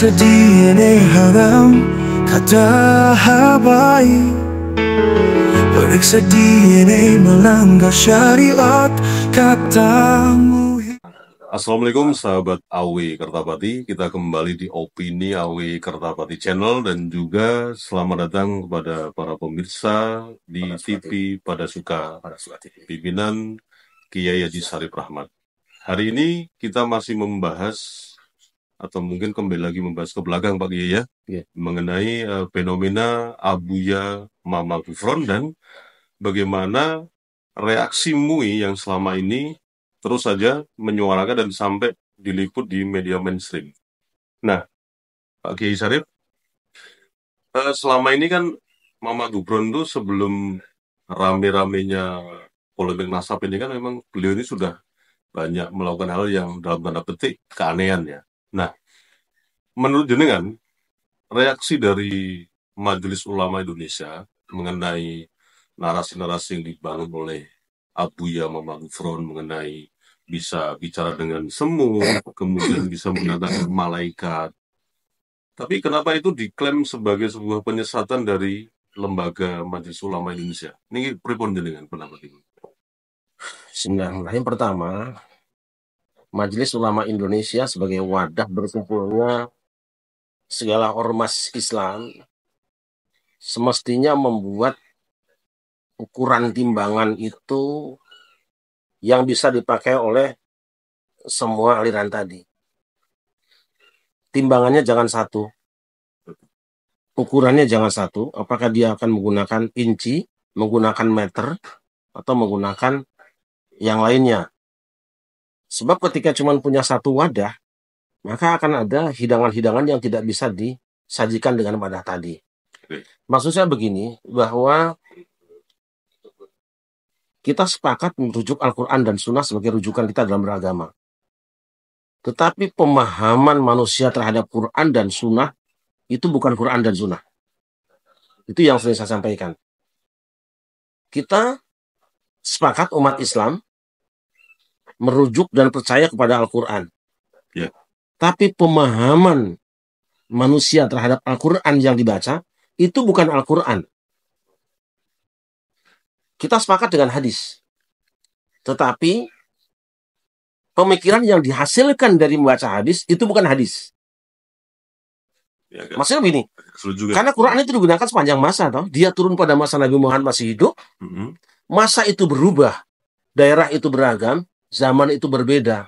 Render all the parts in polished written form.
Periksa DNA haram, kata habai. Periksa DNA melanggar syariat, katamu. Assalamualaikum sahabat Awi Kertapati, kita kembali di Opini Awi Kertapati Channel dan juga selamat datang kepada para pemirsa di TV Pada Suka pimpinan Kiai Haji Syarif Rahmat. Hari ini kita masih membahas atau mungkin kembali lagi membahas ke belakang Pak Kiai ya, mengenai fenomena Abuya Mama Gufron dan bagaimana reaksi MUI yang selama ini terus saja menyuarakan dan sampai diliput di media mainstream. Nah, Pak Kiai Syarif, selama ini kan Mama Gufron itu sebelum rame-ramenya polemik nasab ini kan memang beliau ini sudah banyak melakukan hal yang dalam tanda petik keanehan ya. Nah, menurut jenengan, reaksi dari Majelis Ulama Indonesia mengenai narasi-narasi yang dibangun oleh Abuya Mama Gufron mengenai bisa bicara dengan semut, kemudian bisa mengatakan malaikat. Tapi kenapa itu diklaim sebagai sebuah penyesatan dari lembaga Majelis Ulama Indonesia? Ini pripun jenengan pendapat itu? Bismillahirrahmanirrahim. Pertama, Majelis Ulama Indonesia sebagai wadah berkumpulnya segala ormas Islam semestinya membuat ukuran timbangan itu yang bisa dipakai oleh semua aliran tadi. Timbangannya jangan satu, ukurannya jangan satu. Apakah dia akan menggunakan inci, menggunakan meter, atau menggunakan yang lainnya. Sebab ketika cuma punya satu wadah, maka akan ada hidangan-hidangan yang tidak bisa disajikan dengan wadah tadi. Maksud saya begini, bahwa kita sepakat merujuk Al-Quran dan Sunnah sebagai rujukan kita dalam beragama. Tetapi pemahaman manusia terhadap Quran dan Sunnah itu bukan Quran dan Sunnah. Itu yang sering saya sampaikan. Kita sepakat umat Islam merujuk dan percaya kepada Al-Quran. Tapi pemahaman manusia terhadap Al-Quran yang dibaca itu bukan Al-Quran. Kita sepakat dengan hadis. Tetapi pemikiran yang dihasilkan dari membaca hadis itu bukan hadis. Maksudnya begini, karena Quran itu digunakan sepanjang masa, toh. Dia turun pada masa Nabi Muhammad masih hidup. Masa itu berubah, daerah itu beragam, zaman itu berbeda.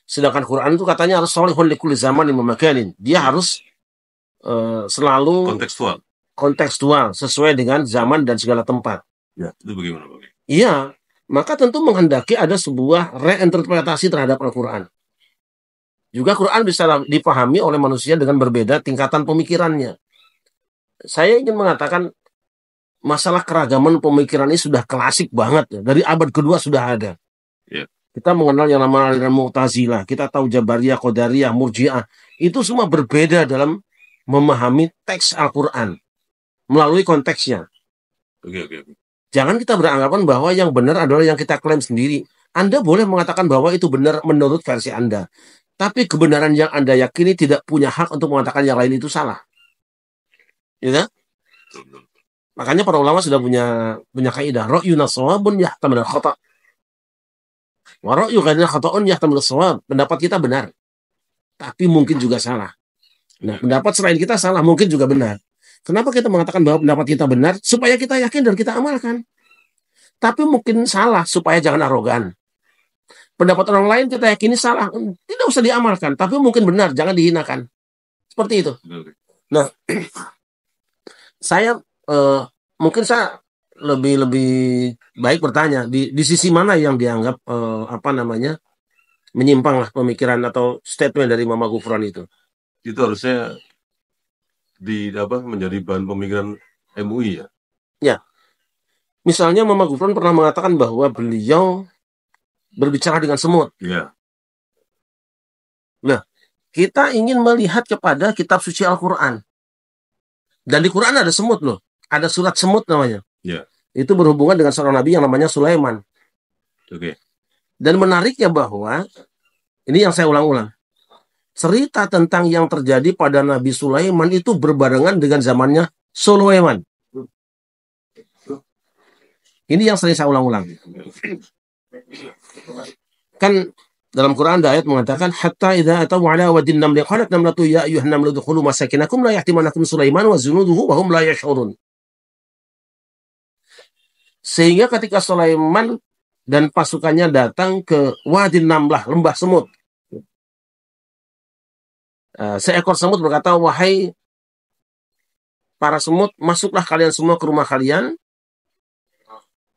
Sedangkan Quran itu katanya harus solihun likulli zamanin wa makanin. Dia harus selalu kontekstual sesuai dengan zaman dan segala tempat. Ya, itu bagaimana Pak? Iya, maka tentu menghendaki ada sebuah reinterpretasi terhadap Al-Quran. Juga Quran bisa dipahami oleh manusia dengan berbeda tingkatan pemikirannya. Saya ingin mengatakan masalah keragaman pemikiran ini sudah klasik banget ya. Dari abad kedua sudah ada. Kita mengenal yang namanya aliran Mu'tazilah, kita tahu Jabariyah, Qadariyah, Murji'ah. Itu semua berbeda dalam memahami teks Al-Quran melalui konteksnya. Jangan kita beranggapan bahwa yang benar adalah yang kita klaim sendiri. Anda boleh mengatakan bahwa itu benar menurut versi Anda. Tapi kebenaran yang Anda yakini tidak punya hak untuk mengatakan yang lain itu salah. Ya? Makanya para ulama sudah punya kaidah. Ra'yuna shawabun yahtamil khata'. Wa ra'yu ghairina khata'un yahtamil shawab. Pendapat kita benar. Tapi mungkin juga salah. Nah, pendapat selain kita salah, mungkin juga benar. Kenapa kita mengatakan bahwa pendapat kita benar? Supaya kita yakin dan kita amalkan. Tapi mungkin salah, supaya jangan arogan. Pendapat orang lain kita yakini salah, tidak usah diamalkan. Tapi mungkin benar, jangan dihinakan. Seperti itu. Nah, mungkin saya lebih baik bertanya di sisi mana yang dianggap menyimpang lah pemikiran atau statement dari Mama Gufron itu. Itu harusnya menjadi bahan pemikiran MUI ya? Ya. Misalnya Mama Gufron pernah mengatakan bahwa beliau berbicara dengan semut. Ya. Nah, kita ingin melihat kepada kitab suci Al-Quran. Dan di Quran ada semut loh. Ada surat semut namanya. Ya. Itu berhubungan dengan seorang nabi yang namanya Sulaiman. Oke. Dan menariknya bahwa, ini yang saya ulang-ulang, cerita tentang yang terjadi pada Nabi Sulaiman itu berbarengan dengan zamannya Sulaiman. Ini yang sering saya ulang-ulang. Kan dalam Quran ada ayat mengatakan hatta idza ataw ala wadin namli qalat namlatu ya ayyuhan namlu dkhulu masakinakum la yahtimanakum Sulaiman wa junuduhu wa hum la yash'urun. Sehingga ketika Sulaiman dan pasukannya datang ke Wadin Namlah, lembah semut. Seekor semut berkata, wahai para semut, masuklah kalian semua ke rumah kalian.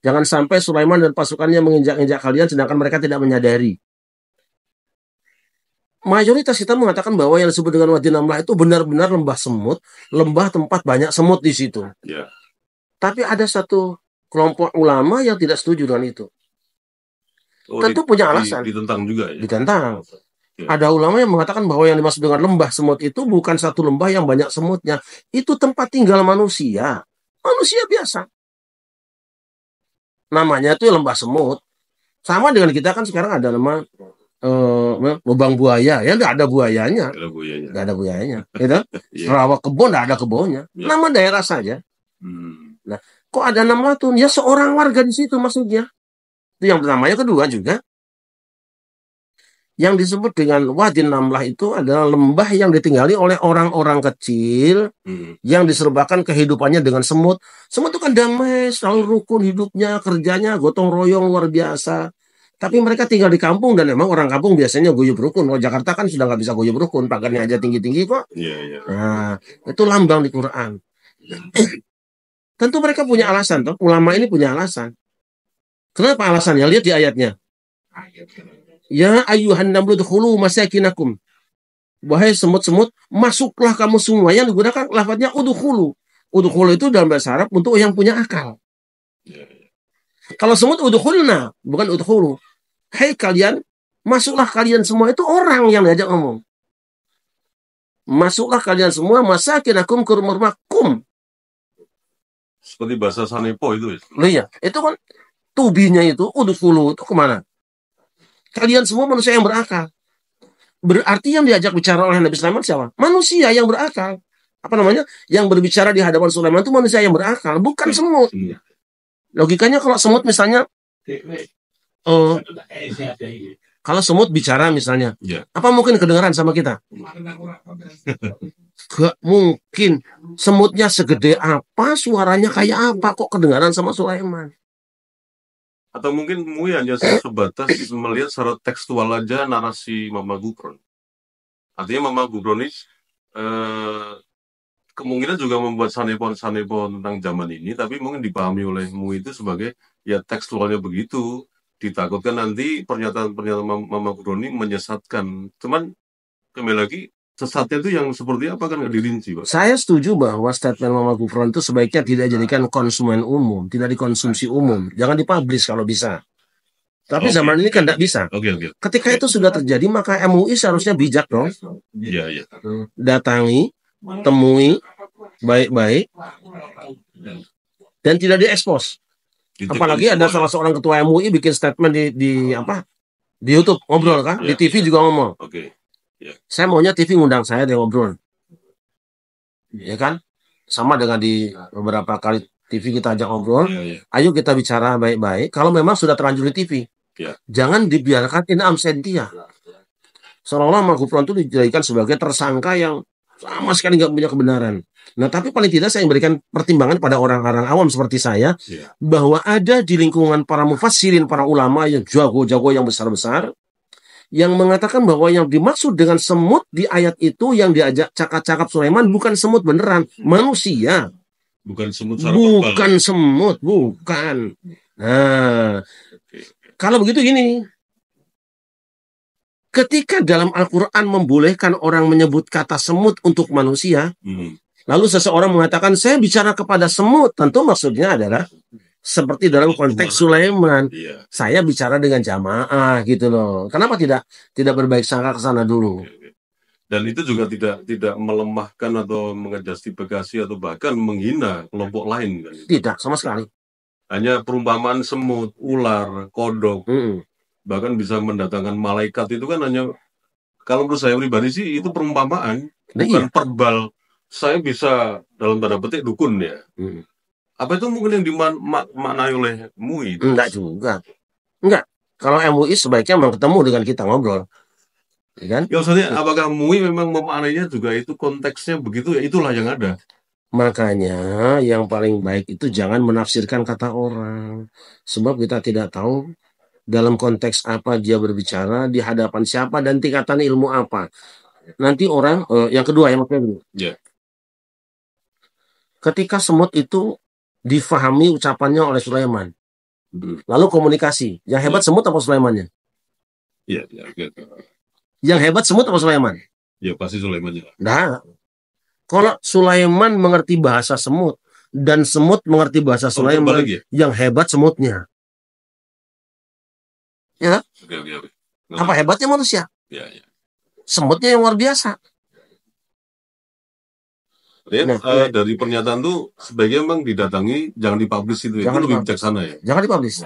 Jangan sampai Sulaiman dan pasukannya menginjak-injak kalian, sedangkan mereka tidak menyadari. Mayoritas kita mengatakan bahwa yang disebut dengan Wadin Namlah itu benar-benar lembah semut, lembah tempat banyak semut di situ. Ya. Tapi ada satu kelompok ulama yang tidak setuju dengan itu. Oh, Tentu punya alasan. Ditentang juga ya? Ditentang. Ya. Ada ulama yang mengatakan bahwa yang dimaksud dengan lembah semut itu bukan satu lembah yang banyak semutnya. Itu tempat tinggal manusia. Manusia biasa. Namanya itu lembah semut. Sama dengan kita kan sekarang ada nama lubang buaya. Ya nggak ada buayanya. Nggak ada buayanya. Gitu? Ya. Sarawak kebun nggak ada kebunnya. Ya. Nama daerah saja. Nah, kok ada Namlatun? Ya seorang warga di situ maksudnya. Itu yang pertama. Yang kedua juga, yang disebut dengan Wadin Namlah itu adalah lembah yang ditinggali oleh orang-orang kecil yang diserbakan kehidupannya dengan semut. Semut itu kan damai, selalu rukun hidupnya, kerjanya gotong royong luar biasa. Tapi mereka tinggal di kampung dan memang orang kampung biasanya guyub rukun. Kalau Jakarta kan sudah nggak bisa guyub rukun, pagarnya aja tinggi-tinggi kok. ya. Nah, itu lambang di Quran. Tentu mereka punya alasan, toh. Ulama ini punya alasan. Kenapa alasannya? Lihat di ayatnya. Ya ayyuhan namlu dkhulu masakinakum. Wahai semut-semut, masuklah kamu semua. Yang digunakan lafadznya udkhulu. Udkhulu itu dalam bahasa Arab untuk yang punya akal. Ya. Kalau semut udkhulna, bukan udkhulu. Hei kalian, masuklah kalian semua. Itu orang yang diajak ngomong. Masuklah kalian semua masakinakum ke rumah-rumahkum. Seperti bahasa Sanepo itu ya? Loh iya, itu kan tubinya itu, udkhulu itu kemana? Kalian semua manusia yang berakal. Berarti yang diajak bicara oleh Nabi Sulaiman siapa? Manusia yang berakal. Apa namanya? Yang berbicara di hadapan Sulaiman itu manusia yang berakal, bukan semut. Logikanya kalau semut misalnya, kalau semut bicara misalnya, Ya. apa mungkin kedengaran sama kita? Gak mungkin. Semutnya segede apa, suaranya kayak apa, kok kedengaran sama Sulaiman? Atau mungkin Mui hanya sebatas melihat secara tekstual aja narasi Mama Gufron. Artinya Mama Gufron ini kemungkinan juga membuat sanepon-sanepon tentang zaman ini, tapi mungkin dipahami oleh Mui itu sebagai ya tekstualnya begitu. Ditakutkan nanti pernyataan-pernyataan Mama Gufron ini menyesatkan. Cuman kembali lagi, sesatnya itu yang seperti apa kan nggak dirinci, Pak. Saya setuju bahwa statement Mama Gufron itu sebaiknya tidak dijadikan konsumen umum, tidak dikonsumsi umum, jangan dipublish kalau bisa. Tapi zaman ini kan tidak bisa. Oke. Ketika itu sudah terjadi, maka MUI seharusnya bijak dong. Iya. Datangi, temui baik-baik, dan tidak diekspos. Apalagi ada salah seorang ketua MUI bikin statement di YouTube ngobrol kan, di TV juga ngomong. Oke. Saya maunya TV ngundang saya dia ngobrol. Ya kan? Sama dengan di beberapa kali TV kita ajak ngobrol. Ayo kita bicara baik-baik. Kalau memang sudah terlanjur di TV. Jangan dibiarkan in absentia. Seolah-olah Mama Gufron itu dijadikan sebagai tersangka yang sama sekali nggak punya kebenaran. Nah, tapi paling tidak saya memberikan pertimbangan pada orang-orang awam seperti saya, bahwa ada di lingkungan para mufassirin, para ulama yang jago-jago yang besar-besar, yang mengatakan bahwa yang dimaksud dengan semut di ayat itu yang diajak cakap-cakap Sulaiman bukan semut beneran, manusia. Bukan semut Bukan semut, bukan. Nah, kalau begitu gini. Ketika dalam Al-Quran membolehkan orang menyebut kata semut untuk manusia, lalu seseorang mengatakan, saya bicara kepada semut, tentu maksudnya adalah seperti dalam konteks Sulaiman. Saya bicara dengan jamaah gitu loh. Kenapa tidak berbaik sangka ke sana dulu? Dan itu juga tidak melemahkan atau mengejustifikasi atau bahkan menghina kelompok lain kan? Tidak, sama sekali. Hanya perumpamaan semut, ular, kodok, bahkan bisa mendatangkan malaikat itu kan hanya Kalau menurut saya pribadi sih itu perumpamaan, Nah, bukan iya. verbal. Saya bisa dalam tanda petik dukun ya. Apa itu mungkin yang dimaknai oleh MUI? Enggak juga. Enggak. Kalau MUI sebaiknya memang ketemu dengan kita ngobrol. Ya kan? Ya maksudnya apakah MUI memang memaknainya juga itu konteksnya begitu ya, itulah yang ada. Makanya yang paling baik itu jangan menafsirkan kata orang. Sebab kita tidak tahu dalam konteks apa dia berbicara, di hadapan siapa, dan tingkatan ilmu apa. Nanti orang, yang kedua ya maksudnya begini. Ya. Ketika semut itu difahami ucapannya oleh Sulaiman. Lalu komunikasi. Yang hebat semut apa Sulaimannya? Iya, ya, Yang hebat semut apa Sulaiman? ya pasti Sulaiman ya. Nah, kalau Sulaiman mengerti bahasa semut dan semut mengerti bahasa Sulaiman, ya? yang hebat semutnya. Ya, Oke. apa hebatnya manusia? Ya, ya. Semutnya yang luar biasa. Nah, dari pernyataan tuh sebaiknya memang didatangi, jangan dipublish itu. Itu lebih bijaksana ya. Jangan dipublish.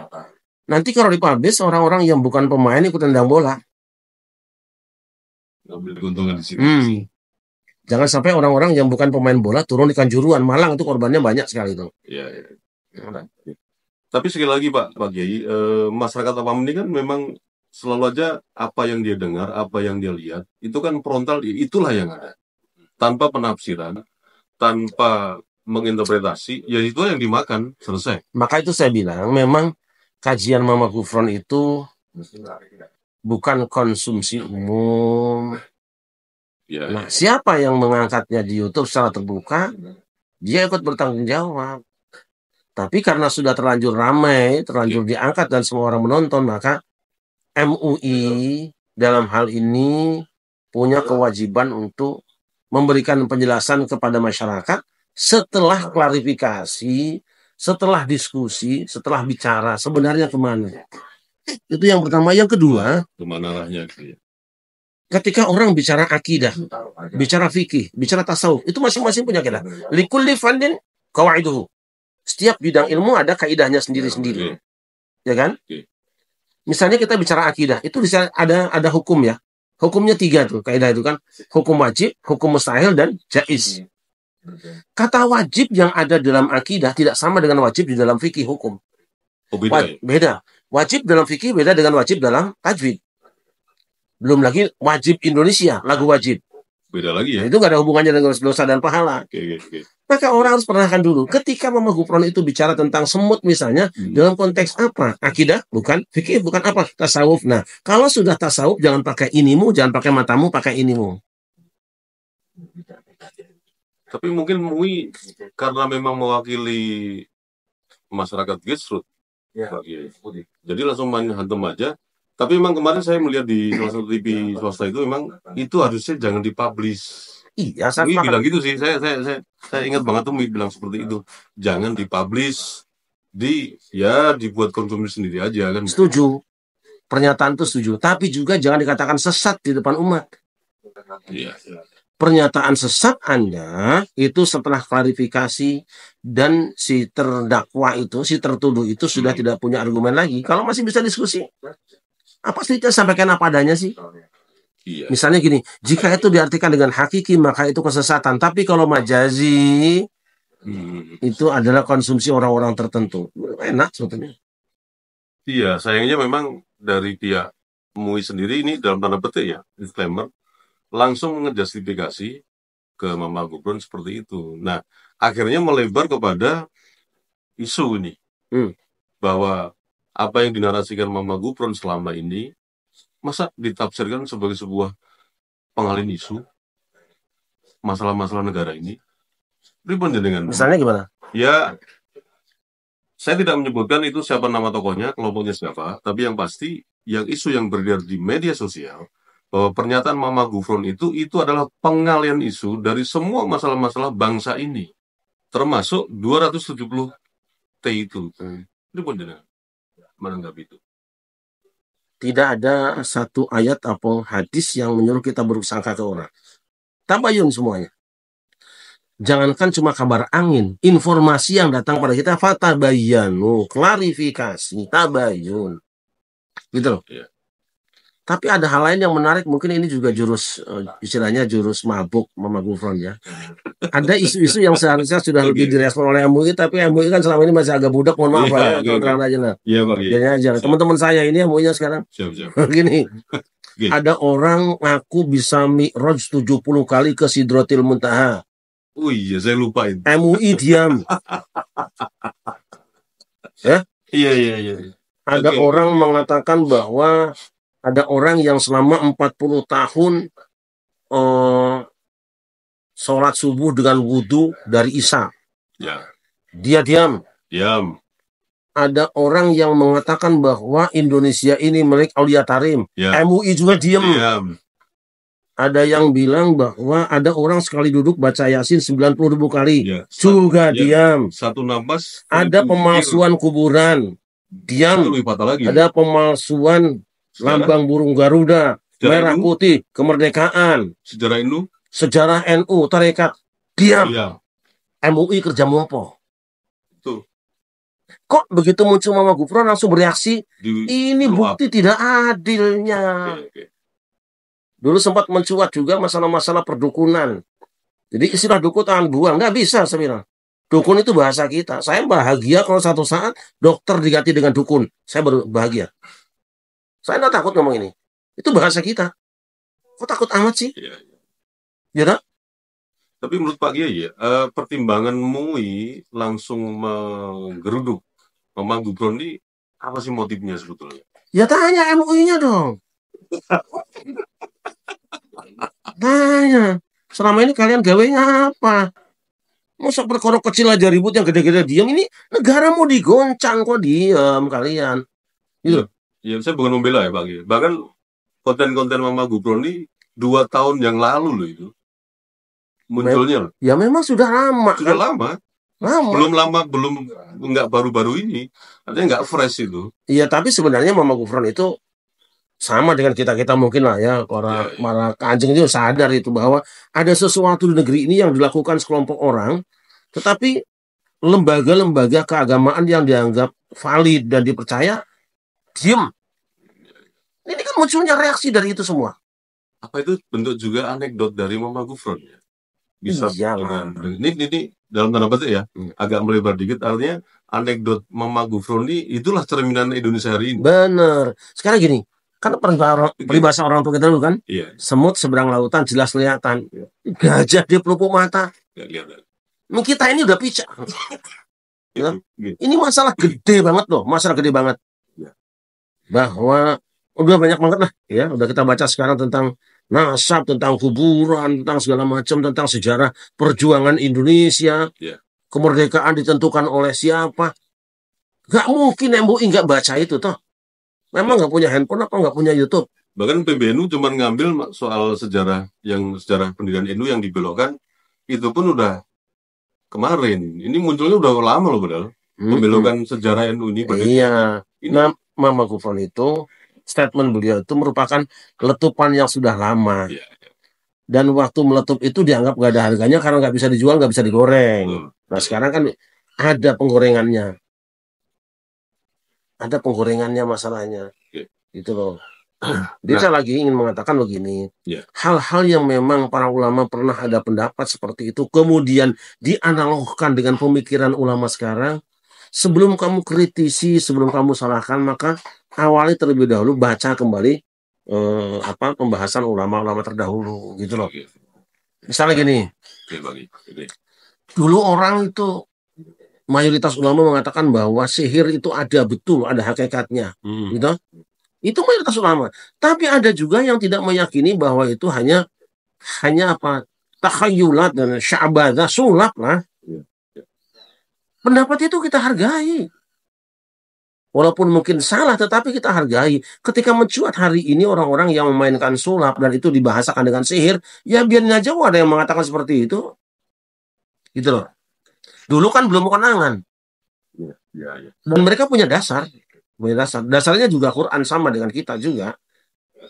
Nanti kalau dipublish orang-orang yang bukan pemain ikut tendang bola. Ngambil keuntungan di situ. Jangan sampai orang-orang yang bukan pemain bola turun di Kanjuruhan. Malang itu korbannya banyak sekali itu. Iya. Tapi sekali lagi Pak Kiai, masyarakat awam ini kan memang selalu aja apa yang dia dengar, apa yang dia lihat, itu kan frontal, itulah yang ada. Tanpa penafsiran, tanpa menginterpretasi, ya itu yang dimakan, selesai. Maka itu saya bilang, memang kajian Mama Gufron itu bukan konsumsi umum. Ya, nah, siapa yang mengangkatnya di YouTube secara terbuka, dia ikut bertanggung jawab. Tapi karena sudah terlanjur ramai, terlanjur diangkat dan semua orang menonton, maka MUI dalam hal ini punya kewajiban untuk memberikan penjelasan kepada masyarakat setelah klarifikasi, setelah diskusi, setelah bicara sebenarnya kemana. Itu yang pertama. Yang kedua, kemana arahnya? Ketika orang bicara akidah, bicara fikih, bicara tasawuf, itu masing-masing punya kaidah. Likulli fannin qawaiduhu. Setiap bidang ilmu ada kaidahnya sendiri-sendiri. Ya kan? Misalnya kita bicara akidah, itu ada hukum ya. Hukumnya 3 tuh, kaidah itu kan. Hukum wajib, hukum mustahil, dan jaiz. Kata wajib yang ada dalam akidah tidak sama dengan wajib di dalam fikih hukum. Beda. Wajib dalam fikih beda dengan wajib dalam tajwid. Belum lagi wajib Indonesia, lagu wajib. Beda lagi ya. Nah, itu nggak ada hubungannya dengan dosa dan pahala. Maka orang harus perhatikan dulu. Ketika Mama Gufron itu bicara tentang semut misalnya, dalam konteks apa? Akidah, bukan fikih, bukan apa? Tasawuf. Nah, kalau sudah tasawuf, jangan pakai inimu, jangan pakai matamu, pakai inimu. Tapi mungkin MUI karena memang mewakili masyarakat Gesrut. Ya. Jadi langsung main hantem aja. Tapi memang kemarin saya melihat di salah satu TV swasta itu memang itu harusnya jangan dipublish. Iya, MUI bilang gitu sih. Saya ingat banget tuh MUI bilang seperti itu. Jangan dipublish, dibuat konsumsi sendiri aja kan. Setuju. Pernyataan itu setuju. Tapi juga jangan dikatakan sesat di depan umat. Iya. Pernyataan sesat Anda itu setelah klarifikasi dan si terdakwa itu, si tertuduh itu sudah tidak punya argumen lagi. Kalau masih bisa diskusi, apa sih kita sampaikan apa adanya sih? Iya. Misalnya gini, jika itu diartikan dengan hakiki maka itu kesesatan. Tapi kalau majazi itu adalah konsumsi orang-orang tertentu. Enak sebetulnya. Iya, sayangnya memang dari pihak MUI sendiri ini dalam tanda petik ya, disclaimer, langsung menjustifikasi ke Mama Gufron seperti itu. Nah, akhirnya melebar kepada isu ini. Bahwa apa yang dinarasikan Mama Gufron selama ini, masa ditafsirkan sebagai sebuah pengalihan isu masalah-masalah negara ini? Dengan misalnya gimana? Ya, saya tidak menyebutkan itu siapa nama tokohnya, kelompoknya siapa, tapi yang pasti, yang isu yang beredar di media sosial, bahwa pernyataan Mama Gufron itu adalah pengalihan isu dari semua masalah-masalah bangsa ini, termasuk 270 T itu. Dengan menanggapi itu. Tidak ada satu ayat atau hadis yang menyuruh kita bersangka ke orang. Tabayun semuanya. Jangankan cuma kabar angin, informasi yang datang pada kita, fatabayyanu, klarifikasi, tabayun. Gitu loh. Ya. Tapi ada hal lain yang menarik, mungkin ini juga jurus istilahnya jurus mabuk Mama Gufron ya. Ada isu-isu yang seharusnya sudah lebih direspon oleh MUI, tapi MUI kan selama ini masih agak budak, mohon maaf ya, terang aja lah. Iya Pak. Jadi aja. Teman-teman saya ini MUI-nya sekarang Siap. gini. Ada orang ngaku bisa mi'raj 70 kali ke Sidratil Muntaha. Oh iya, saya lupain. MUI diam. Ya? Iya. Ada orang mengatakan bahwa ada orang yang selama 40 tahun sholat subuh dengan wudhu dari Isya. Ya. Dia diam. Diam. Ada orang yang mengatakan bahwa Indonesia ini milik Aulia Tarim. Ya. MUI juga diam. Diam. Ada yang bilang bahwa ada orang sekali duduk baca Yasin 90.000 kali. Ya. Juga diam. Satu nafas. Ada pemalsuan kuburan. Diam. Lebih fatal lagi. Ada pemalsuan lambang burung Garuda, merah putih, kemerdekaan. Sejarah Hindu. Sejarah NU, tarekat. Diam. Iya. MUI kerja mopo. Tuh. Kok begitu muncul Mama Gufron langsung bereaksi? Ini bukti tidak adilnya. Oke. Dulu sempat mencuat juga masalah-masalah perdukunan. Jadi istilah dukun tangan buang. Nggak bisa sebenarnya. Dukun itu bahasa kita. Saya bahagia kalau satu saat dokter diganti dengan dukun. Saya bahagia. Saya nggak takut ngomong ini. Itu bahasa kita. Kok takut amat sih? Iya. Ya tak? Tapi menurut Pak Kiai, pertimbangan MUI langsung menggeruduk Mama Gufron ini apa sih motifnya sebetulnya? Ya tanya MUI-nya dong. Tanya. Selama ini kalian gawenya apa? Masa perkara kecil aja ribut, yang gede-gede diam. Ini negara mau digoncang kok diam kalian. Gitu. Ya, saya bukan membela ya Pak Kiai. Bahkan konten-konten Mama Gufron ini 2 tahun yang lalu loh itu munculnya. Ya memang sudah lama. Sudah kan? lama. Belum nggak baru-baru ini. Artinya nggak fresh itu. Iya, tapi sebenarnya Mama Gufron itu sama dengan kita mungkin lah ya. Para kanjeng itu sadar itu bahwa ada sesuatu di negeri ini yang dilakukan sekelompok orang, tetapi lembaga-lembaga keagamaan yang dianggap valid dan dipercaya diam. Ini kan munculnya reaksi dari itu semua. Apa itu bentuk juga anekdot dari Mama Gufron ya? Bisa dengan ini dalam tanda petik ya, agak melebar dikit, artinya anekdot Mama Gufron ini itulah cerminan Indonesia hari ini. Bener. Sekarang gini, kan peribahasa orang tua kita dulu kan, semut seberang lautan jelas kelihatan, gajah di pelupuk mata. Nggak kelihatan. Kita ini udah picak. Ini masalah gede banget loh, masalah gede banget. Bahwa udah banyak banget lah ya, udah kita baca sekarang tentang nasab, tentang kuburan, tentang segala macam, tentang sejarah perjuangan Indonesia. Kemerdekaan ditentukan oleh siapa? Gak mungkin MUI nggak baca itu toh. Memang nggak punya handphone apa nggak punya YouTube? Bahkan PBNU cuma ngambil soal sejarah pendirian NU yang dibelokkan, itu pun udah kemarin. Ini munculnya udah lama loh padahal. Pembelokan sejarah NU ini. Iya. Nah, Mama Gufron itu, statement beliau itu merupakan letupan yang sudah lama. Dan waktu meletup itu dianggap nggak ada harganya karena nggak bisa dijual, nggak bisa digoreng. Nah sekarang kan ada penggorengannya. Ada penggorengannya masalahnya. Gitu loh. Jadi saya lagi ingin mengatakan begini. Hal-hal yang memang para ulama pernah ada pendapat seperti itu, kemudian dianalogkan dengan pemikiran ulama sekarang. Sebelum kamu kritisi, sebelum kamu salahkan, maka awali terlebih dahulu, baca kembali pembahasan ulama-ulama terdahulu, gitu loh. Misalnya gini, dulu orang itu mayoritas ulama mengatakan bahwa sihir itu ada betul, ada hakikatnya, gitu. Itu mayoritas ulama. Tapi ada juga yang tidak meyakini bahwa itu hanya takhayulat dan sya'badah, sulap lah. Pendapat itu kita hargai. Walaupun mungkin salah, tetapi kita hargai. Ketika mencuat hari ini orang-orang yang memainkan sulap dan itu dibahasakan dengan sihir, ya biarin aja ada yang mengatakan seperti itu. Gitu loh. Dulu kan belum konangan. Dan mereka punya dasar. Dasarnya juga Quran sama dengan kita juga.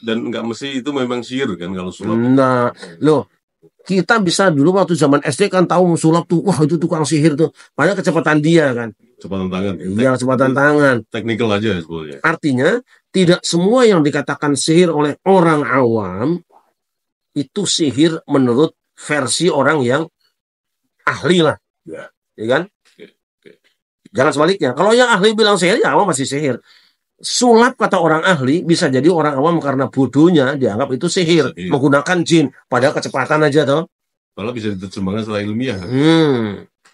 Dan nggak mesti itu memang sihir kan kalau sulap. Nah, loh. Kita bisa dulu waktu zaman SD kan tahu sulap tuh, wah itu tukang sihir tuh. Padahal kecepatan dia kan. Kecepatan tangan. Iya, kecepatan tangan. Teknikal aja sebetulnya. Artinya tidak semua yang dikatakan sihir oleh orang awam itu sihir menurut versi orang yang ahli lah. Ya. Ya kan? Oke. Jangan sebaliknya. Kalau yang ahli bilang sihir, ya awam masih sihir. Sulap kata orang ahli bisa jadi orang awam karena bodohnya dianggap itu sihir. Sihir. Menggunakan jin. Padahal kecepatan aja toh. Malah bisa diterjemahkan secara ilmiah.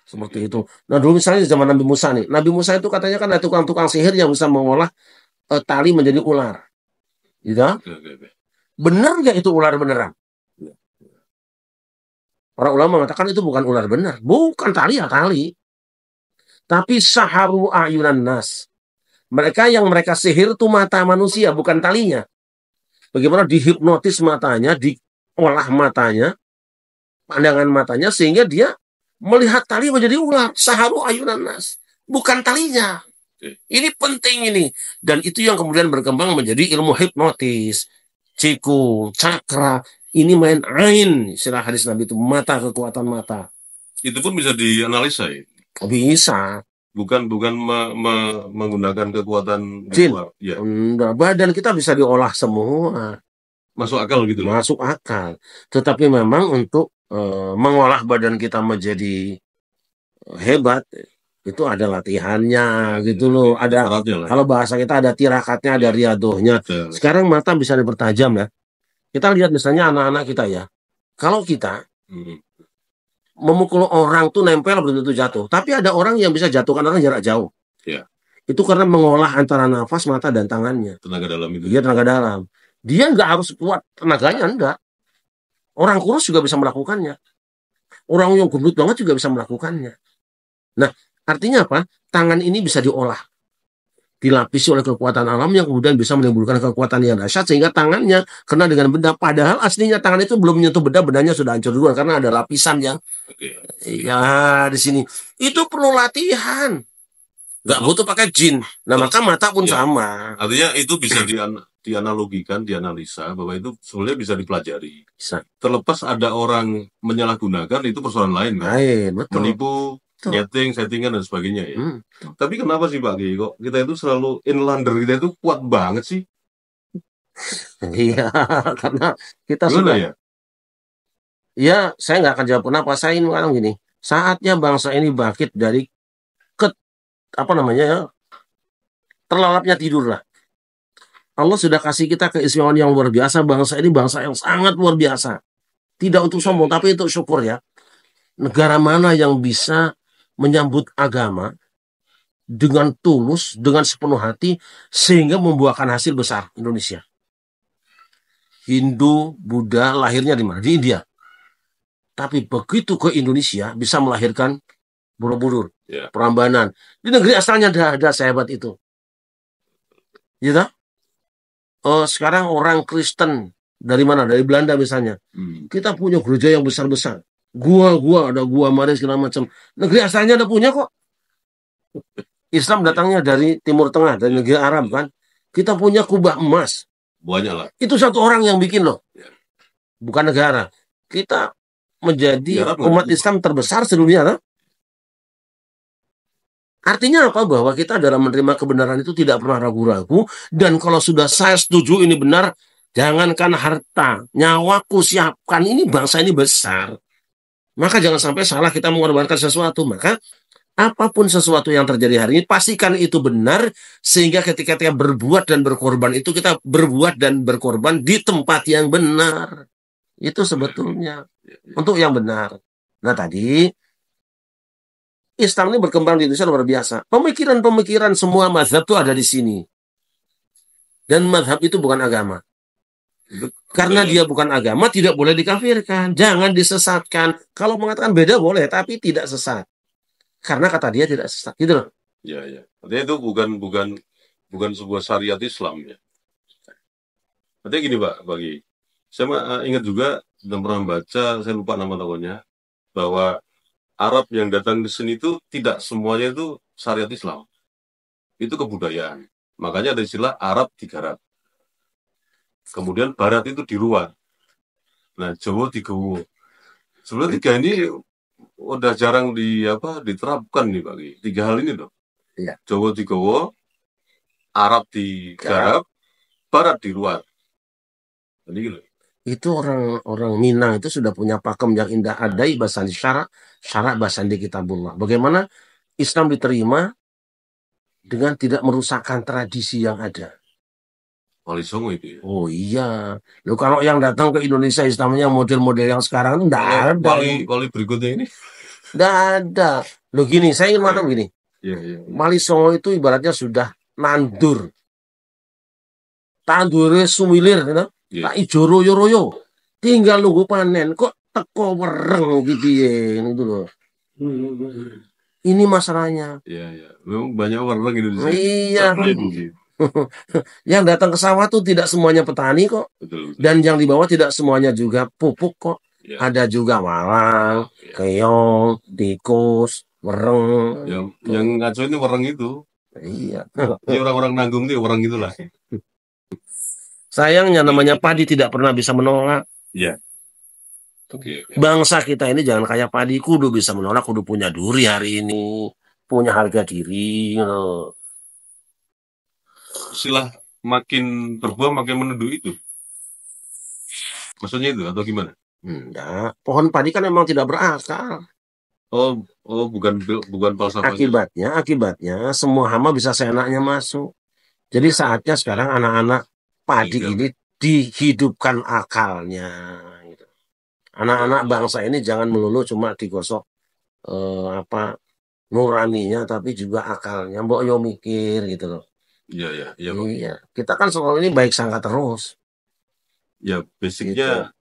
Seperti itu. Nah dulu misalnya zaman Nabi Musa nih. Nabi Musa itu katanya kan ada tukang-tukang sihir yang bisa mengolah tali menjadi ular. Gitu? Oke. Benar nggak itu ular beneran? Para ulama mengatakan itu bukan ular benar. Bukan tali ya tali. Tapi saharu ayunan nas. Mereka yang mereka sihir itu mata manusia, bukan talinya. Bagaimana dihipnotis matanya, diolah matanya, pandangan matanya, sehingga dia melihat tali menjadi ular. Saharu ayunan nas. Bukan talinya. Ini penting ini. Dan itu yang kemudian berkembang menjadi ilmu hipnotis. Ciku, cakra. Ini main ain. Istilah hadis Nabi itu. Mata, kekuatan mata. Itu pun bisa dianalisa ya? Bisa. Bukan menggunakan kekuatan Jin. luar. Ya. Badan kita bisa diolah semua. Masuk akal gitu loh. Masuk akal. Tetapi memang untuk mengolah badan kita menjadi hebat, itu ada latihannya gitu loh. Ada, kalau bahasa kita ada tirakatnya, ada riadohnya. Sekarang mata bisa dipertajam ya. Kita lihat misalnya anak-anak kita ya. Kalau kita memukul orang tuh nempel belum tentu jatuh. Tapi ada orang yang bisa jatuhkan orang jarak jauh. Ya. Itu karena mengolah antara nafas, mata, dan tangannya. Tenaga dalam itu. Iya, tenaga dalam. Dia nggak harus kuat tenaganya, enggak. Orang kurus juga bisa melakukannya. Orang yang gendut banget juga bisa melakukannya. Nah, artinya apa? Tangan ini bisa diolah. Dilapisi oleh kekuatan alam yang kemudian bisa menimbulkan kekuatan yang dahsyat sehingga tangannya kena dengan benda. Padahal aslinya tangan itu belum menyentuh benda, bendanya sudah hancur duluan karena ada lapisan yang ya di sini. Itu perlu latihan. Nggak butuh pakai jin. Nah, maka mata pun sama. Artinya itu bisa dianalogikan, dianalisa bahwa itu sebenarnya bisa dipelajari. Bisa. Terlepas ada orang menyalahgunakan itu persoalan lain kan. Betul. Menipu, nyeting, settingan dan sebagainya ya. Tapi kenapa sih Pak Kiai kok kita itu selalu inlander, kita itu kuat banget sih? Iya, karena kita gimana sudah. Ya? Ya, saya nggak akan jawab kenapa. Saya ingin mengatakan gini, saatnya bangsa ini bangkit dari terlalapnya tidur lah. Allah sudah kasih kita keistimewaan yang luar biasa. Bangsa ini bangsa yang sangat luar biasa. Tidak untuk sombong, tapi untuk syukur ya. Negara mana yang bisa menyambut agama dengan tulus, dengan sepenuh hati, sehingga membuahkan hasil besar? Indonesia. Hindu, Buddha, lahirnya di mana? Di India. Tapi begitu ke Indonesia, bisa melahirkan Borobudur, Prambanan. Di negeri asalnya ada sehebat itu. Gitu? Sekarang orang Kristen dari mana? Dari Belanda misalnya. Kita punya gereja yang besar-besar. Gua ada gua Maria segala macam. Negeri asalnya ada punya kok. Islam datangnya dari Timur Tengah, dari negeri Arab kan. Kita punya kubah emas. Banyak lah. Itu satu orang yang bikin loh. Bukan negara. Kita menjadi umat Islam terbesar sedunia kan? Artinya apa? Bahwa kita dalam menerima kebenaran itu tidak pernah ragu-ragu. Dan kalau sudah saya setuju ini benar, jangankan harta, nyawaku siapkan, ini bangsa ini besar. Maka jangan sampai salah kita mengorbankan sesuatu. Maka apapun sesuatu yang terjadi hari ini, pastikan itu benar. Sehingga ketika kita berbuat dan berkorban itu, kita berbuat dan berkorban di tempat yang benar. Itu sebetulnya untuk yang benar. Nah tadi, Islam ini berkembang di Indonesia luar biasa. Pemikiran-pemikiran semua mazhab itu ada di sini. Dan mazhab itu bukan agama. Karena dia bukan agama, tidak boleh dikafirkan. Jangan disesatkan. Kalau mengatakan beda boleh, tapi tidak sesat. Karena kata dia tidak sesat. Gitu loh. Ya. Artinya itu bukan sebuah syariat Islam ya. Artinya gini Pak, bagi saya ingat juga dan pernah baca, saya lupa nama tokohnya, bahwa Arab yang datang ke sini itu tidak semuanya itu syariat Islam. Itu kebudayaan. Makanya ada istilah Arab digarap. Kemudian Barat itu di luar. Nah, Jawa digowo. Sebenarnya tiga ini udah jarang diterapkan nih Pak. Tiga hal ini loh. Iya. Jawa digowo, Arab digarap, barat di luar. Jadi gitu. Itu orang Minang itu sudah punya pakem yang indah, adai basandi syarak basandi kitabullah. Bagaimana Islam diterima dengan tidak merusakkan tradisi yang ada. Wali Songo itu ya. Oh iya, lo kalau yang datang ke Indonesia Islamnya model-model yang sekarang itu enggak ada. Wali berikutnya ini. Enggak ada. Lo gini, saya ingin mengatakan gini. Iya. Wali Songo itu ibaratnya sudah nandur. Tandure sumilir, gitu. Iya. Tak ijo royo-royo. Tinggal nunggu panen. Kok teko wereng gitu ya, gitu loh. Ini masalahnya. Iya. Memang banyak orang Indonesia. Iya. Jadi, Yang datang ke sawah tuh tidak semuanya petani kok. betul. Dan yang dibawa tidak semuanya juga pupuk kok. Ya. Ada juga walang, Ya. keong, tikus, wereng. Yang ngaco ini orang itu. Iya. Ini orang-orang nanggung nih orang itulah. Sayangnya namanya padi tidak pernah bisa menolak. Iya. Oke. Bangsa kita ini jangan kayak padi, kudu bisa menolak, kudu punya duri hari ini, punya harga diri. Gitu. Istilah makin berbuah makin menuduh itu. Maksudnya itu atau gimana? Enggak, pohon padi kan memang tidak berakal. Oh, bukan falsafah. Akibatnya semua hama bisa seenaknya masuk. Jadi saatnya sekarang anak-anak padi ini dihidupkan akalnya. Gitu. Anak-anak bangsa ini jangan melulu cuma digosok nuraninya, tapi juga akalnya. Mbok yo mikir gitu loh. Iya. Iya, kita kan selama ini baik sangka terus. Ya, basicnya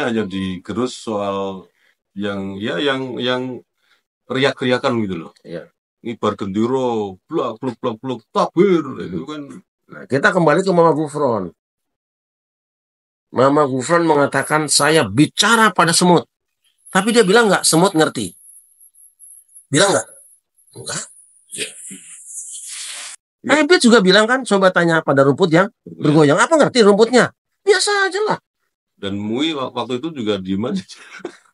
hanya digerus soal yang riak-riakan gitu loh. Iya. Ini bergendiro, blak, takbir, itu kan. Nah, kita kembali ke Mama Gufron. Mama Gufron mengatakan saya bicara pada semut. Tapi dia bilang nggak, semut ngerti. Bilang nggak? Enggak. Ebit juga bilang kan, coba tanya pada rumput yang bergoyang. Apa ngerti rumputnya? Biasa aja lah. Dan Mui waktu itu juga diem aja.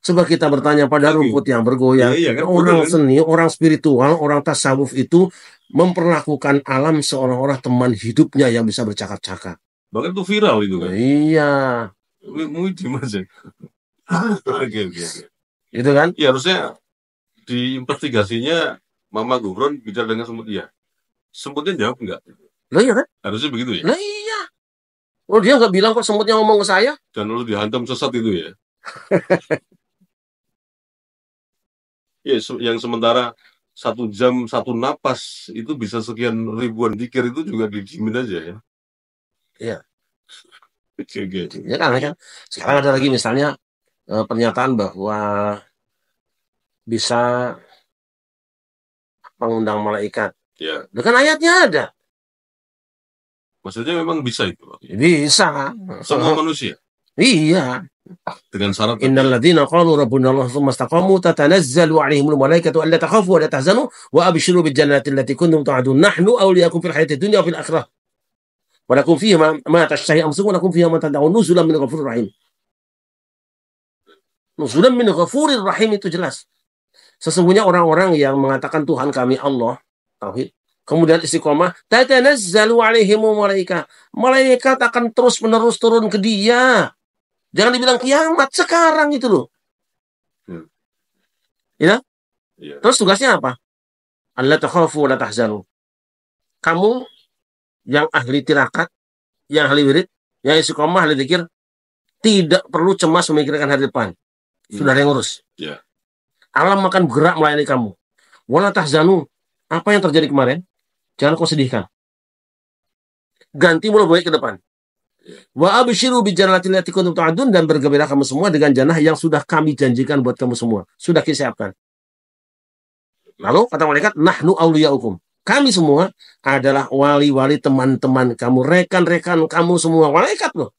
Coba kita bertanya pada rumput yang bergoyang. Iya, kan, orang betul, seni, orang spiritual, orang tasawuf itu memperlakukan alam seolah-olah teman hidupnya yang bisa bercakap-cakap. Bahkan itu viral itu kan. Iya. Mui diem aja. Oke. Itu kan? Ya harusnya di investigasinya Mama Gufron bicara dengan semut. Iya. Semutnya jawab enggak? Lah iya kan? Harusnya begitu ya. Lah iya. Oh dia nggak bilang kok semutnya ngomong ke saya. Dan lalu dihantam sesat itu ya. Ya, yang sementara 1 jam 1 napas itu bisa sekian ribuan zikir itu juga didiemin aja ya. Iya. Oke. Ya kan? Sekarang ada lagi misalnya pernyataan bahwa bisa mengundang malaikat. Ya. Kan ayatnya ada. Maksudnya memang bisa itu. Bisa. Semua manusia. Iya. Dengan syarat Innal ladzina qalu rabbuna Allah tsumma istaqamu tatanazzalu 'alaihimul malaikatu alla takhafu wa la tahzanu wa abshiru bil jannati allati kuntum tu'adun nahnu awliyaakum fil hayatid dunya wa fil akhirah wa lakum fiha ma tashtahi anfusukum wa lakum fiha ma tad'un nuzulan min ghafurir rahim. Nuzulan min ghafurir rahim itu jelas. Sesungguhnya orang-orang yang mengatakan Tuhan kami Allah, tauhid, kemudian istiqomah, tatanazzalu 'alaihimul malaikah. Malaikat akan terus-menerus turun ke dia. Jangan dibilang kiamat sekarang itu loh. Ya? Terus tugasnya apa? Allah takhafu wa la tahzanu. Kamu yang ahli tirakat, yang ahli wirid, yang istiqomah, ahli zikir, tidak perlu cemas memikirkan hari depan. Sudah ada yang ngurus. Ya. Alam akan bergerak melayani kamu. Wa la tahzanu. Apa yang terjadi kemarin? Jangan kau sedihkan. Ganti mulai baik ke depan. Wa abshiru bi jannatil lati kuntum tu'adun, dan bergembira kamu semua dengan jannah yang sudah kami janjikan buat kamu semua. Sudah disiapkan. Lalu kata malaikat, nahnu awliyaukum. Kami semua adalah wali-wali teman-teman kamu, rekan-rekan kamu semua. Malaikat loh.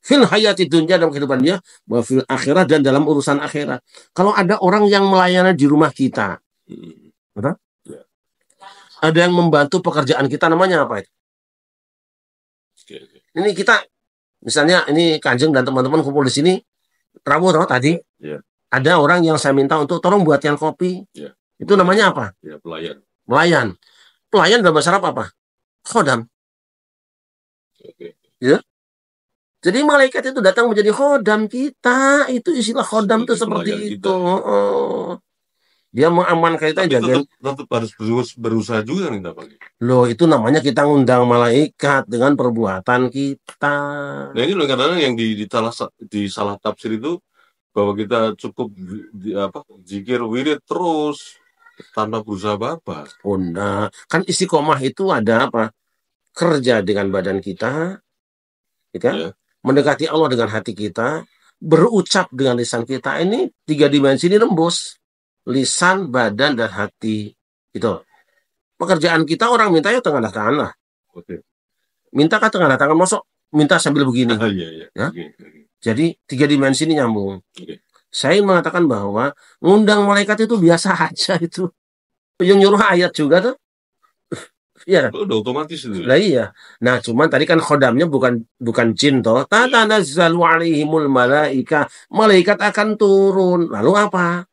Fil hayati dunya, dalam kehidupan dia, wa fil akhirat, dan dalam urusan akhirat. Kalau ada orang yang melayani di rumah kita, betul? Ada yang membantu pekerjaan kita, namanya apa itu? Ini kita, misalnya ini Kanjeng dan teman-teman kumpul di sini, Prabu tadi, ada orang yang saya minta untuk tolong buatkan kopi. Itu namanya apa? Ya, pelayan. Pelayan dalam bahasa Arab apa? Khodam. Ya. Jadi malaikat itu datang menjadi khodam kita. Itu istilah khodam itu seperti Pelayan itu. kita. Dia mengamankan kita, Tapi jagain. tetap harus berusaha juga nih Pak. Loh, itu namanya kita ngundang malaikat dengan perbuatan kita. Nah ini kadang-kadang yang di salah tafsir itu bahwa kita cukup zikir wirid terus tanpa berusaha apa-apa. Oh, nah, kan istiqomah itu ada apa? Kerja dengan badan kita, gitu kan? Ya. Mendekati Allah dengan hati kita, berucap dengan lisan kita. Ini 3 dimensi ini rembus. Lisan, badan, dan hati. Gitu. Pekerjaan kita orang minta ya tengah tangan lah. Oke. Minta kan tengah tangan, masuk minta sambil begini. Iya. Ya? Oke. Jadi 3 dimensi ini nyambung. Oke. Saya mengatakan bahwa ngundang malaikat itu biasa aja itu. Yang nyuruh ayat juga tuh. Iya. Udah otomatis itu. Lah iya. Nah, cuman tadi kan khodamnya bukan jin toh. Tatanazzalu alaihimul malaika. Malaikat akan turun. Lalu apa?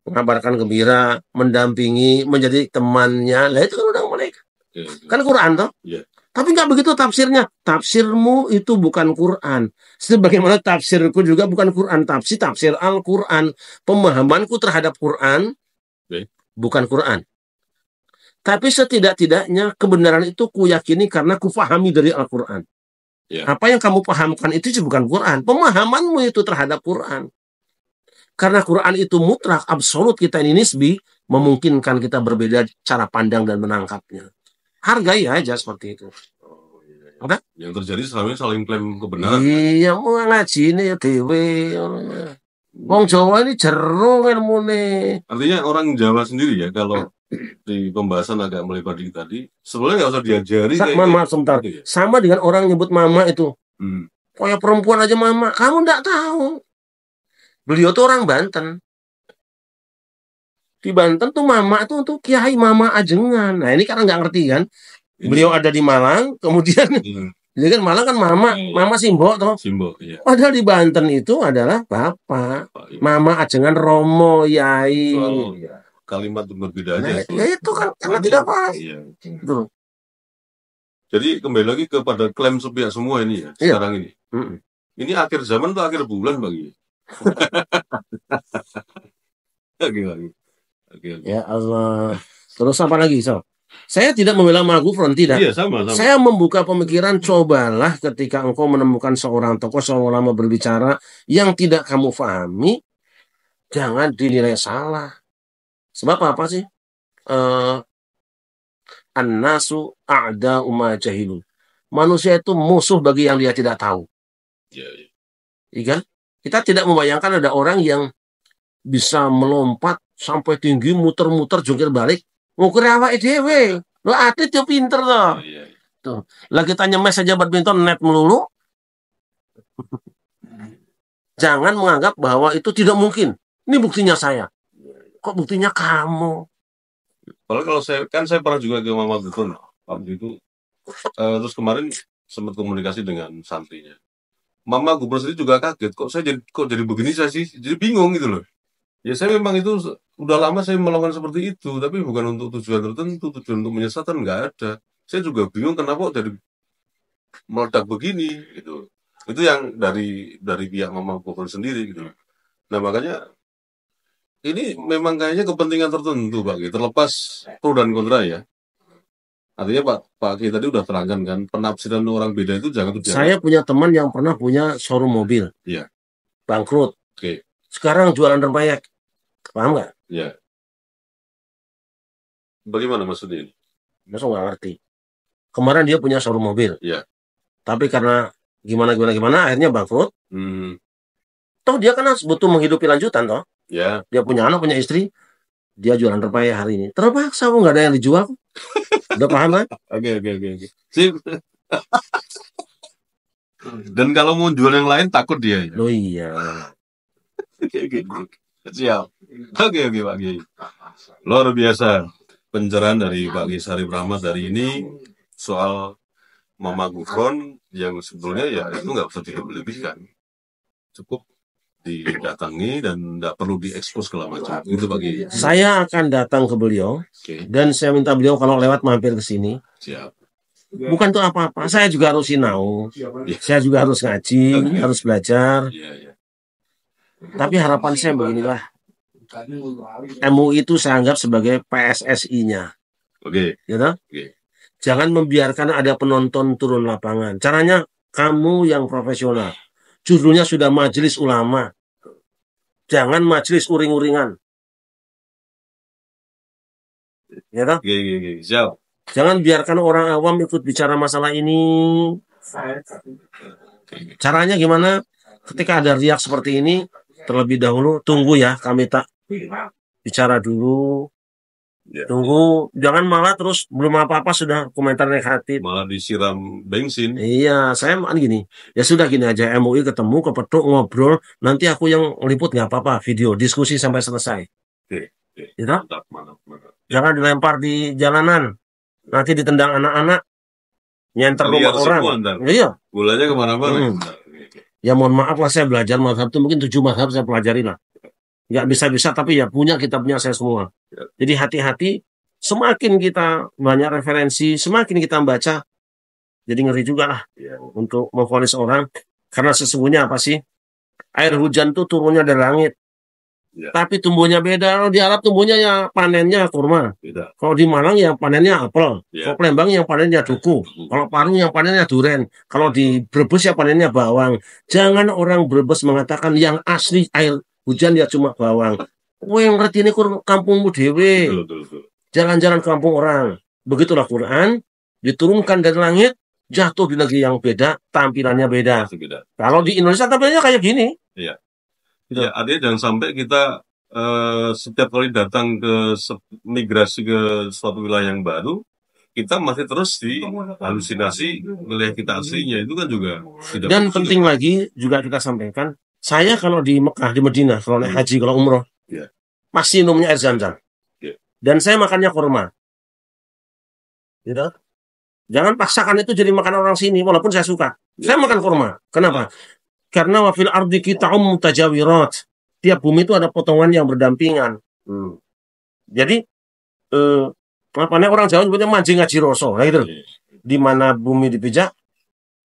Mengabarkan gembira, mendampingi, menjadi temannya. Lah itu kan udah malaikat. Ya. Kan Quran toh? Iya. Tapi nggak begitu tafsirnya. Tafsirmu itu bukan Quran. Sebagaimana tafsirku juga bukan Quran. Tafsir Al-Quran. Pemahamanku terhadap Quran bukan Quran. Tapi setidak-tidaknya kebenaran itu kuyakini karena kufahami dari Al-Quran. Ya. Apa yang kamu pahamkan itu bukan Quran. Pemahamanmu itu terhadap Quran. Karena Quran itu mutlak, absolut, kita ini nisbi, memungkinkan kita berbeda cara pandang dan menangkapnya. Hargai aja seperti itu. Oh, iya. Ada? Yang terjadi selama ini saling klaim kebenaran. Iya, mau ngaji ini ya dewe. Wong Jawa ini jero ilmune. Artinya orang Jawa sendiri ya, kalau di pembahasan agak melebar dikit tadi, sebenarnya nggak usah diajari. Maaf, sebentar. Gitu ya? Sama dengan orang nyebut mama itu. Kayak perempuan aja mama. Kamu nggak tahu. Beliau tuh orang Banten. Di Banten tuh mama tuh untuk Kiai Mama Ajengan. Nah ini karena nggak ngerti kan. Beliau ada di Malang, kemudian jadi kan Malang kan mama Simbo toh. Simbo, iya. Padahal di Banten itu adalah bapak. Iya. Mama Ajengan Romo Yai. Kalimat berbeda aja. Ya itu kan karena tidak pas. Iya. Gitu. Jadi kembali lagi kepada klaim sepihak semua ini ya, sekarang ini. Ini akhir zaman atau akhir bulan bagi? Oke. Ya Allah. Terus apa lagi, so? Saya tidak membela Maghfurun, tidak. Iya, sama. Saya membuka pemikiran, cobalah ketika engkau menemukan seorang tokoh, seorang ulama berbicara yang tidak kamu pahami, jangan dinilai salah. Sebab apa sih? An-nasu a'da'u ma jahilu. Manusia itu musuh bagi yang dia tidak tahu. Iya. Kita tidak membayangkan ada orang yang bisa melompat sampai tinggi, muter-muter, jungkir balik. Ngukur awake dhewe. Lo atlet yo pinter toh. Tuh. Lagi tanya mes saja badminton net melulu. Jangan menganggap bahwa itu tidak mungkin. Ini buktinya saya. Kok buktinya kamu? Kalau saya pernah juga ke Mama Gufron waktu itu. Terus kemarin sempat komunikasi dengan santrinya. Mama Gufron sendiri juga kaget. Kok jadi begini saya sih? Jadi bingung gitu loh. Ya saya memang itu udah lama saya melakukan seperti itu, tapi bukan untuk tujuan tertentu, tujuan untuk menyesatkan nggak ada. Saya juga bingung kenapa kok jadi meledak begini gitu. Itu yang dari pihak Mama Gufron sendiri gitu. Nah makanya ini memang kayaknya kepentingan tertentu Pak Ki, terlepas pro dan kontra ya. Artinya Pak Ki tadi udah terangkan kan, penafsiran orang beda itu jangan terjadi. Saya punya teman yang pernah punya showroom mobil. Iya. Bangkrut. Oke. Sekarang jualan rempeyek. Paham nggak? Iya. Bagaimana maksudnya ini? Masa nggak ngerti. Kemarin dia punya showroom mobil. Iya. Tapi karena gimana akhirnya bangkrut. Toh dia kan harus butuh menghidupi lanjutan toh. Ya. Dia punya anak, punya istri. Dia jualan rempeyek hari ini. Terpaksa nggak ada yang dijual. Udah paham kan? Oke. Sip. Dan kalau mau jual yang lain takut dia. Oh iya. Siap. Oke Pak Kiai. Luar biasa pencerahan dari Pak Kiai Syarif Rahmat hari ini soal Mama Gufron yang sebetulnya ya itu nggak usah dilebih-lebihkan. Cukup didatangi dan nggak perlu diekspos segala macam. Itu Pak Kiai. Saya akan datang ke beliau dan saya minta beliau kalau lewat mampir ke sini. Siap. Bukan itu apa-apa. Saya juga harus sinau. Saya juga harus ngaji, harus belajar. Iya, iya. Tapi harapan saya beginilah. MUI itu saya anggap sebagai PSSI-nya. Oke. Gitu? Jangan membiarkan ada penonton turun lapangan. Caranya kamu yang profesional. Judulnya sudah majelis ulama. Jangan majelis uring-uringan. Gitu? Oke. Siap. Jangan biarkan orang awam ikut bicara masalah ini. Caranya gimana? Ketika ada riak seperti ini, terlebih dahulu tunggu ya, kami tak bicara dulu. Ya. Tunggu, jangan malah terus belum apa-apa sudah komentar negatif. Malah disiram bensin. Iya, saya gini. Ya sudah gini aja, MUI ketemu, kepethuk, ngobrol. Nanti aku yang liput nggak apa-apa, video, diskusi sampai selesai. Oke. Gitu? Mantap. Jangan dilempar di jalanan. Nanti ditendang anak-anak. Nyenter rumah Liar orang. semua ntar. Iya. Bolanya kemana-mana. Ya mohon maaf lah, saya belajar mazhab itu mungkin 7 mazhab saya pelajari lah. Nggak bisa-bisa tapi ya punya kitabnya saya semua. Jadi hati-hati, semakin kita banyak referensi, semakin kita baca, jadi ngeri juga lah untuk memvonis orang. Karena sesungguhnya apa sih? Air hujan tuh turunnya dari langit. Ya. Tapi tumbuhnya beda. Kalau di Arab tumbuhnya ya panennya kurma. Beda. Kalau di Malang yang panennya apel. Ya. Kalau Palembang yang panennya duku. Kalau Parung yang panennya duren. Kalau di Brebes ya panennya bawang. Jangan orang Brebes mengatakan yang asli air hujan ya cuma bawang. Kowe yang ngerti ini kampungmu dewe. Betul. Jalan-jalan kampung orang. Begitulah Quran diturunkan dari langit, jatuh di negeri yang beda, tampilannya beda. Beda. Kalau di Indonesia tampilannya kayak gini. Iya. Gitu. Ya, artinya jangan sampai kita setiap kali datang ke migrasi ke suatu wilayah yang baru, kita masih terus di halusinasi wilayah kita aslinya. Itu kan juga tidak Dan bagus penting juga. lagi juga kita sampaikan, saya kalau di Mekah, di Madinah, kalau naik haji, kalau umroh, Ya. pasti minumnya air zam-zam. Ya. Dan saya makannya kurma. Gitu? Jangan paksakan itu jadi makan orang sini, walaupun saya suka. Ya. Saya makan kurma. Kenapa? Karena wafil ardi qita'um mutajawirat. Tiap bumi itu ada potongan yang berdampingan. Jadi, apa orang Jawa nyebutnya mancing ngaji roso. Nah, gitu. Ya. Di mana bumi dipijak,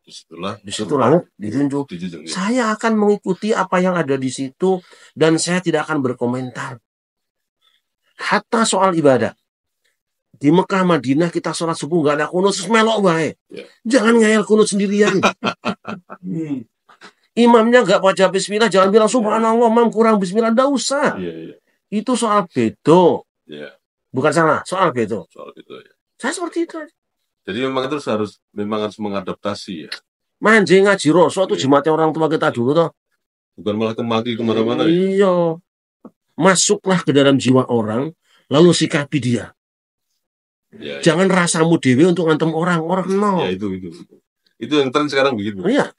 Disitulah di situ langit dijunjung. dijunjung. Saya akan mengikuti apa yang ada di situ dan saya tidak akan berkomentar. Hatta soal ibadah. Di Mekah, Madinah kita sholat subuh nggak ada kunut, terus melok wae. Ya. Jangan ngayal kunut sendirian. Imamnya nggak baca bismillah, jangan bilang subhanallah, mam kurang bismillah, nggak usah. Iya. Itu soal bedo. Ya. Bukan salah, soal bedo. Soal itu ya. Saya seperti itu. Jadi memang itu harus mengadaptasi ya. Manjing ngaji roso itu jimatnya orang tua kita dulu toh. Bukan malah kemaki kemana-mana ya. Iya. Masuklah ke dalam jiwa orang, lalu sikapi dia. Ya, Jangan rasamu dewe untuk ngantem orang no. ya itu. Itu yang tren sekarang begitu. Iya,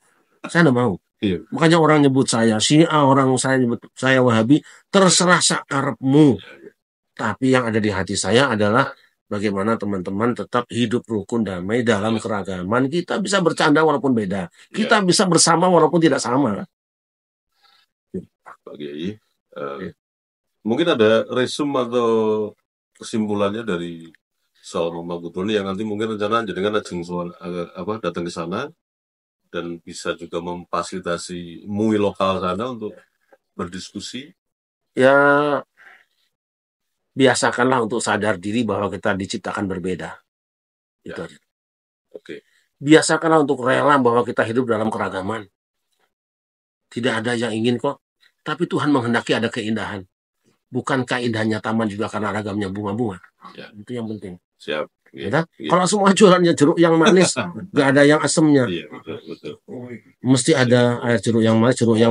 saya nggak mau. Iya. Makanya orang nyebut saya Syiah, orang saya nyebut saya Wahabi, terserah sakarepmu. Tapi yang ada di hati saya adalah bagaimana teman-teman tetap hidup rukun damai dalam keragaman. Kita bisa bercanda walaupun beda. Kita bisa bersama walaupun tidak sama. Pak Kiai, mungkin ada resume atau kesimpulannya dari soal Mama Putro ini yang nanti mungkin rencana jenengan ajeng datang ke sana dan bisa juga memfasilitasi MUI lokal sana untuk berdiskusi. Ya, biasakanlah untuk sadar diri bahwa kita diciptakan berbeda. Itu aja. Oke. Biasakanlah untuk rela bahwa kita hidup dalam keragaman. Tidak ada yang ingin kok. Tapi Tuhan menghendaki ada keindahan. Bukankah indahnya taman juga karena ragamnya bunga-bunga? Ya. Itu yang penting. Siap. Ya. Kalau semua jualannya jeruk yang manis, nggak ada yang asemnya. Iya, betul. Mesti ada air jeruk yang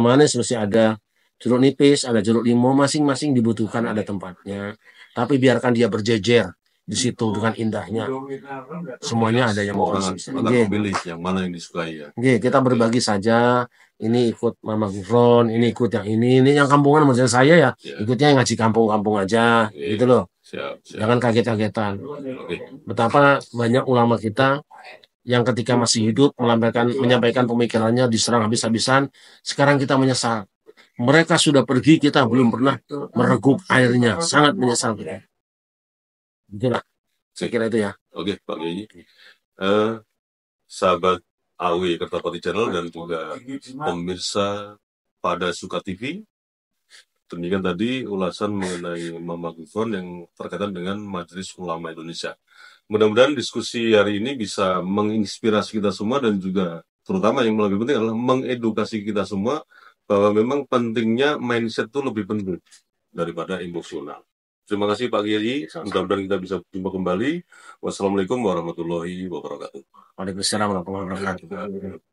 manis, mesti ada jeruk nipis, ada jeruk limau, masing-masing dibutuhkan ada tempatnya. Tapi biarkan dia berjejer di situ dengan indahnya. Semuanya ada yang mau pilih yang mana yang disukai ya. Kita berbagi saja. Ini ikut Mama Gufron, ini ikut yang ini yang kampungan menurut saya ya. Ikutnya yang ngaji kampung-kampung aja, gitu loh. Siap. Jangan kaget-kagetan. Betapa banyak ulama kita yang ketika masih hidup menyampaikan pemikirannya diserang habis-habisan. Sekarang kita menyesal. Mereka sudah pergi, kita belum pernah meregup airnya. Sangat menyesal kita. Itulah. Saya kira itu ya. Oke, Pak Kiai. sahabat AW Kertapati Channel dan juga pemirsa pada Suka TV. Demikian tadi ulasan mengenai Mama Gufron yang terkaitan dengan Majelis Ulama Indonesia. Mudah-mudahan diskusi hari ini bisa menginspirasi kita semua dan juga terutama yang lebih penting adalah mengedukasi kita semua bahwa memang pentingnya mindset itu lebih penting daripada emosional. Terima kasih Pak Kiai, mudah-mudahan kita bisa jumpa kembali. Wassalamualaikum warahmatullahi wabarakatuh. Waalaikumsalam warahmatullahi wabarakatuh.